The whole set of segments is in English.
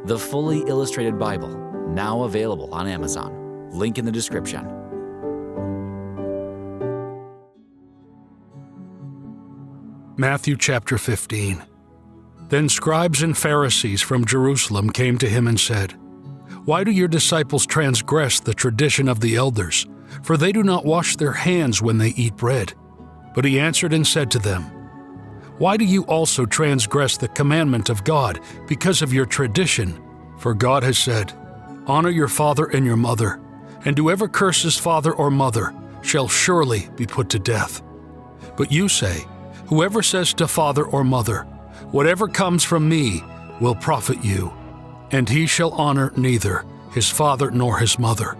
the fully illustrated Bible, now available on Amazon. Link in the description. Matthew chapter 15. Then scribes and Pharisees from Jerusalem came to him and said, "Why do your disciples transgress the tradition of the elders? For they do not wash their hands when they eat bread." But he answered and said to them, "Why do you also transgress the commandment of God because of your tradition? For God has said, 'Honor your father and your mother,' and whoever curses father or mother shall surely be put to death. But you say, 'Whoever says to father or mother, "Whatever comes from me will profit you," and he shall honor neither his father nor his mother.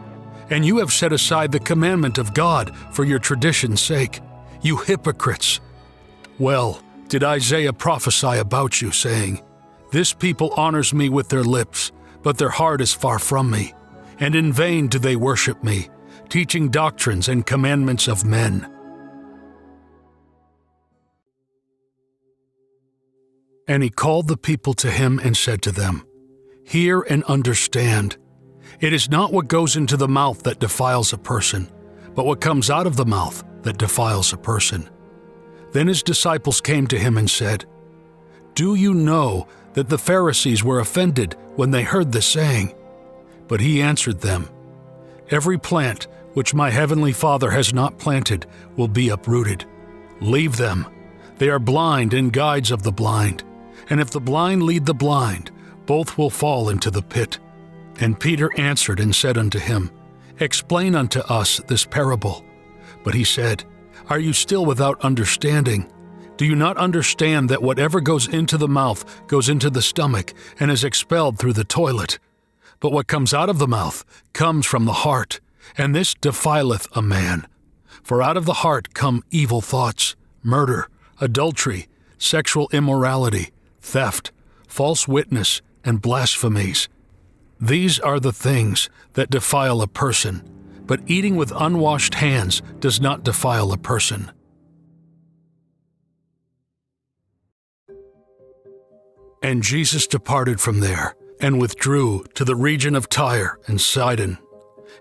And you have set aside the commandment of God for your tradition's sake. You hypocrites! Well, did Isaiah prophesy about you, saying, 'This people honors me with their lips, but their heart is far from me, and in vain do they worship me, teaching doctrines and commandments of men.'" And he called the people to him and said to them, "Hear and understand. It is not what goes into the mouth that defiles a person, but what comes out of the mouth that defiles a person." Then his disciples came to him and said, "Do you know that the Pharisees were offended when they heard this saying?" But he answered them, "Every plant which my heavenly Father has not planted will be uprooted. Leave them. They are blind and guides of the blind. And if the blind lead the blind, both will fall into the pit." And Peter answered and said unto him, "Explain unto us this parable." But he said, "Are you still without understanding? Do you not understand that whatever goes into the mouth goes into the stomach and is expelled through the toilet? But what comes out of the mouth comes from the heart, and this defileth a man. For out of the heart come evil thoughts, murder, adultery, sexual immorality, theft, false witness, and blasphemies. These are the things that defile a person, but eating with unwashed hands does not defile a person." And Jesus departed from there, and withdrew to the region of Tyre and Sidon.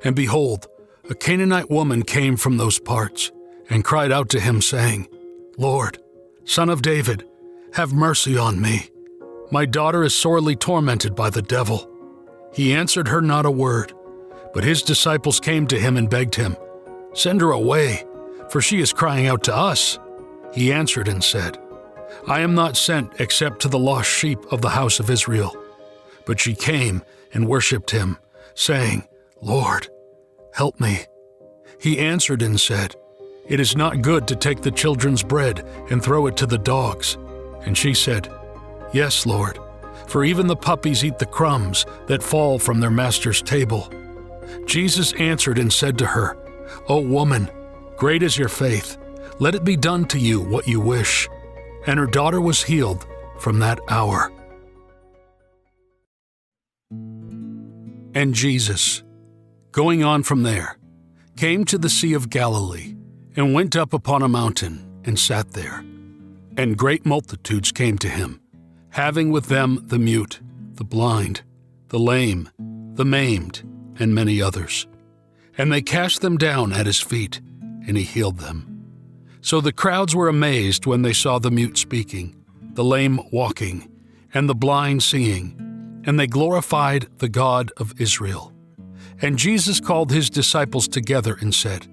And behold, a Canaanite woman came from those parts, and cried out to him, saying, "Lord, Son of David, have mercy on me. My daughter is sorely tormented by the devil." He answered her not a word. But his disciples came to him and begged him, "Send her away, for she is crying out to us." He answered and said, "I am not sent except to the lost sheep of the house of Israel." But she came and worshipped him, saying, "Lord, help me." He answered and said, "It is not good to take the children's bread and throw it to the dogs." And she said, "Yes, Lord, for even the puppies eat the crumbs that fall from their master's table." Jesus answered and said to her, "O woman, great is your faith. Let it be done to you what you wish." And her daughter was healed from that hour. And Jesus, going on from there, came to the Sea of Galilee, and went up upon a mountain, and sat there. And great multitudes came to him, having with them the mute, the blind, the lame, the maimed, and many others. And they cast them down at his feet, and he healed them. So the crowds were amazed when they saw the mute speaking, the lame walking, and the blind seeing, and they glorified the God of Israel. And Jesus called his disciples together and said,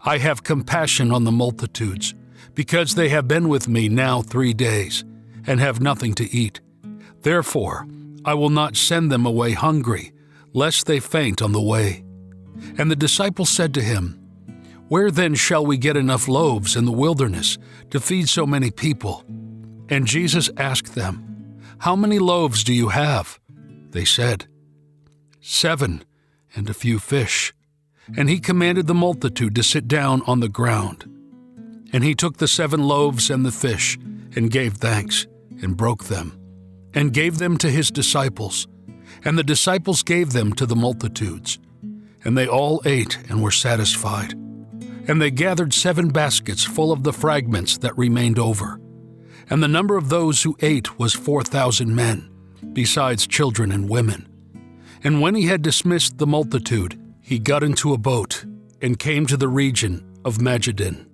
"I have compassion on the multitudes, because they have been with me now 3 days, and have nothing to eat. Therefore I will not send them away hungry, lest they faint on the way." And the disciples said to him, "Where then shall we get enough loaves in the wilderness to feed so many people?" And Jesus asked them, "How many loaves do you have?" They said, 7, and a few fish. And he commanded the multitude to sit down on the ground. And he took the 7 loaves and the fish, and gave thanks, and broke them, and gave them to his disciples. And the disciples gave them to the multitudes. And they all ate and were satisfied. And they gathered 7 baskets full of the fragments that remained over. And the number of those who ate was 4,000 men, besides children and women. And when he had dismissed the multitude, he got into a boat and came to the region of Magedin.